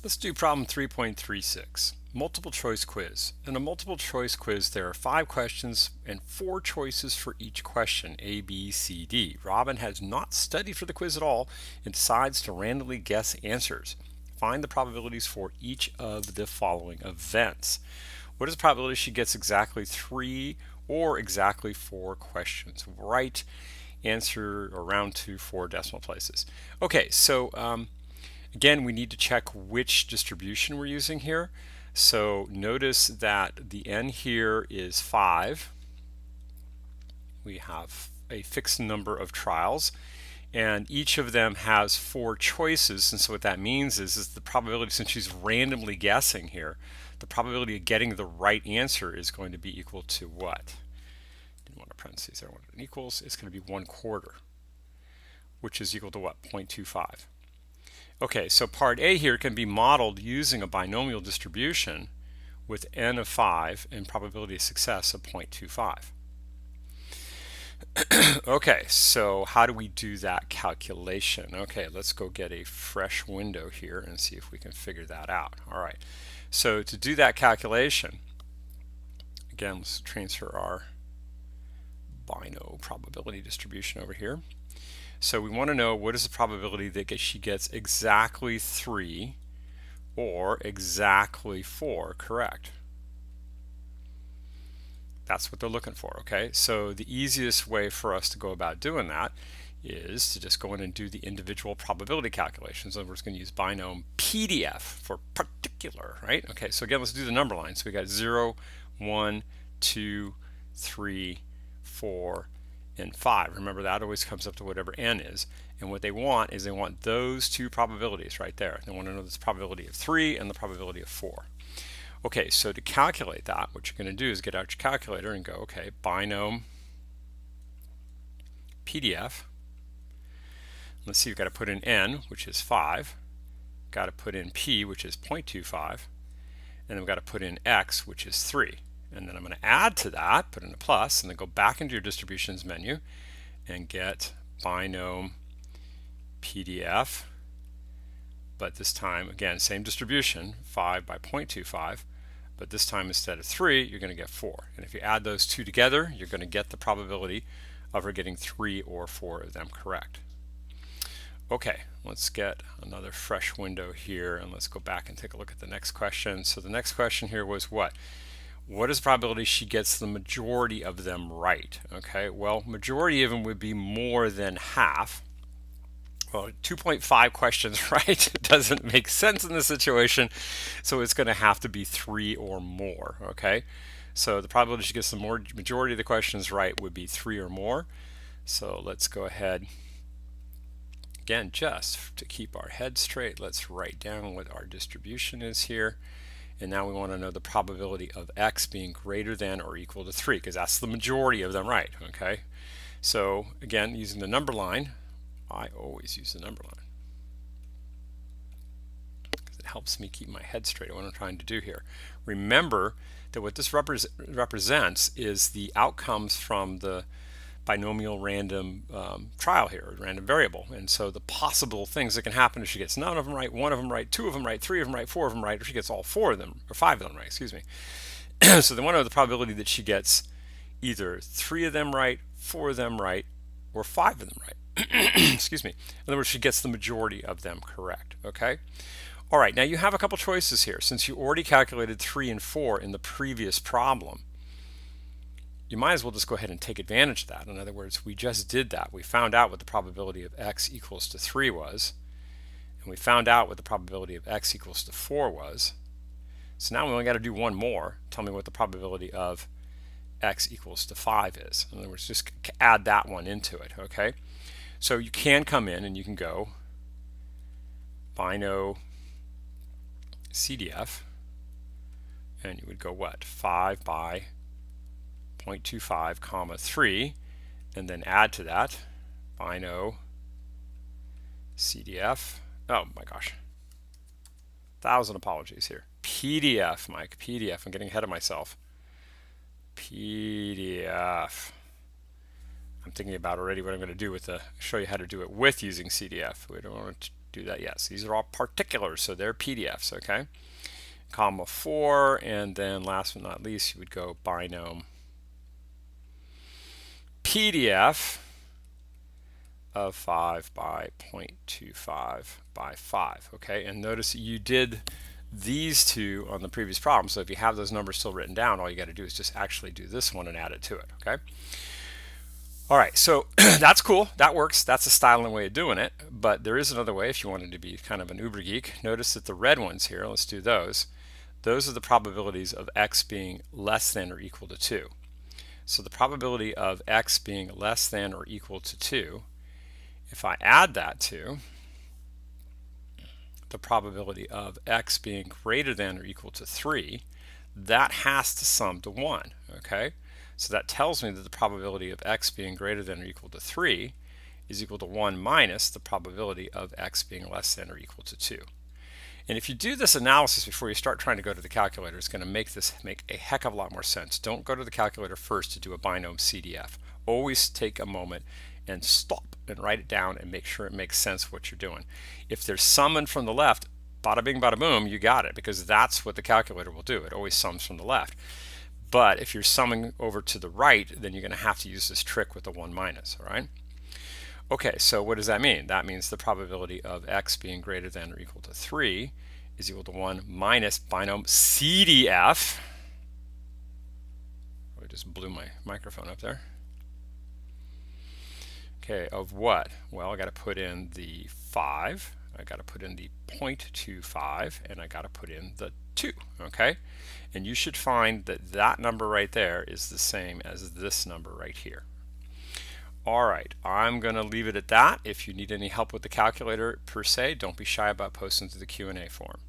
Let's do problem 3.36, multiple choice quiz. In a multiple choice quiz, there are 5 questions and 4 choices for each question, A, B, C, D. Robin has not studied for the quiz at all and decides to randomly guess answers. Find the probabilities for each of the following events. What is the probability she gets exactly 3 or exactly 4 questions? Right answer around to 4 decimal places. Okay, so again, we need to check which distribution we're using here. So notice that the n here is 5. We have a fixed number of trials, and each of them has 4 choices. And so what that means is the probability, since she's randomly guessing here, the probability of getting the right answer is going to be equal to what? Didn't want a parentheses there, I wanted an equals. It's going to be 1/4, which is equal to what? 0.25. Okay, so part A here can be modeled using a binomial distribution with n of 5 and probability of success of 0.25. Okay, so how do we do that calculation? Okay, let's go get a fresh window here and see if we can figure that out. All right, so to do that calculation, again, let's transfer our bino probability distribution over here. So we want to know what is the probability that she gets exactly 3 or exactly 4 correct. That's what they're looking for, okay? So the easiest way for us to go about doing that is to just go in and do the individual probability calculations. And we're just going to use binom PDF for particular, right? Okay, so again, let's do the number line. So we got 0, 1, 2, 3, 4, and 5. Remember, that always comes up to whatever n is. And what they want is they want those 2 probabilities right there. They want to know this probability of 3 and the probability of 4. Okay, so to calculate that, what you're going to do is get out your calculator and go, okay, binom PDF. Let's see, you've got to put in n, which is 5. Got to put in p, which is 0.25. And then we've got to put in x, which is 3. And then I'm going to add to that, put in a plus, and then go back into your distributions menu and get binom PDF. But this time, again, same distribution, 5 by 0.25. But this time, instead of 3, you're going to get 4. And if you add those 2 together, you're going to get the probability of her getting 3 or 4 of them correct. Okay, let's get another fresh window here, and let's go back and take a look at the next question. So the next question here was what? What is the probability she gets the majority of them right? Okay, well, majority of them would be more than half. Well, 2.5 questions right doesn't make sense in this situation, so it's going to have to be 3 or more, okay? So the probability she gets the majority of the questions right would be 3 or more. So let's go ahead, again, just to keep our head straight, let's write down what our distribution is here. And now we want to know the probability of x being greater than or equal to 3, because that's the majority of them right, okay? So again, using the number line, I always use the number line because it helps me keep my head straight on what I'm trying to do here. Remember that what this represents is the outcomes from the binomial random trial here, random variable. And so the possible things that can happen if she gets none of them right, 1 of them right, 2 of them right, 3 of them right, 4 of them right, or she gets all 4 of them, or 5 of them right, excuse me. So they want to know the probability that she gets either 3 of them right, 4 of them right, or 5 of them right. Excuse me. In other words, she gets the majority of them correct, okay? All right, now you have a couple choices here. Since you already calculated 3 and 4 in the previous problem, you might as well just go ahead and take advantage of that. In other words, we just did that. We found out what the probability of x equals to 3 was, and we found out what the probability of x equals to 4 was. So now we only got to do one more. Tell me what the probability of x equals to 5 is. In other words, just add that one into it, okay? So you can come in and you can go bino CDF, and you would go what? 5 by 0.25 comma 3, and then add to that bino CDF. Oh my gosh, 1,000 apologies here. PDF, Mike, PDF. I'm getting ahead of myself. PDF. I'm thinking about already what I'm going to do with show you how to do it with using CDF. We don't want to do that? Yes, these are all particulars, so they're PDFs, okay? Comma 4, and then last but not least, you would go binom PDF of 5 by 0.25 by 5, okay? And notice you did these two on the previous problem, so if you have those numbers still written down, all you got to do is just actually do this one and add it to it, okay? All right, so that's cool. That works. That's a styling way of doing it. But there is another way if you wanted to be kind of an uber geek. Notice that the red ones here, let's do those. Those are the probabilities of x being less than or equal to 2. So the probability of x being less than or equal to 2, if I add that to the probability of x being greater than or equal to 3, that has to sum to 1, okay? So that tells me that the probability of x being greater than or equal to 3 is equal to 1 minus the probability of x being less than or equal to 2. And if you do this analysis before you start trying to go to the calculator, it's going to make this make a heck of a lot more sense. Don't go to the calculator first to do a binom CDF. Always take a moment and stop and write it down and make sure it makes sense what you're doing. If there's summing from the left, bada bing, bada boom, you got it, because that's what the calculator will do. It always sums from the left. But if you're summing over to the right, then you're going to have to use this trick with the 1 minus, all right? Okay, so what does that mean? That means the probability of x being greater than or equal to 3 is equal to 1 minus binom CDF. I just blew my microphone up there. Okay, of what? Well, I got to put in the 5, I got to put in the 0.25, and I got to put in the 2, okay? And you should find that that number right there is the same as this number right here. All right, I'm going to leave it at that. If you need any help with the calculator per se, don't be shy about posting to the Q&A forum.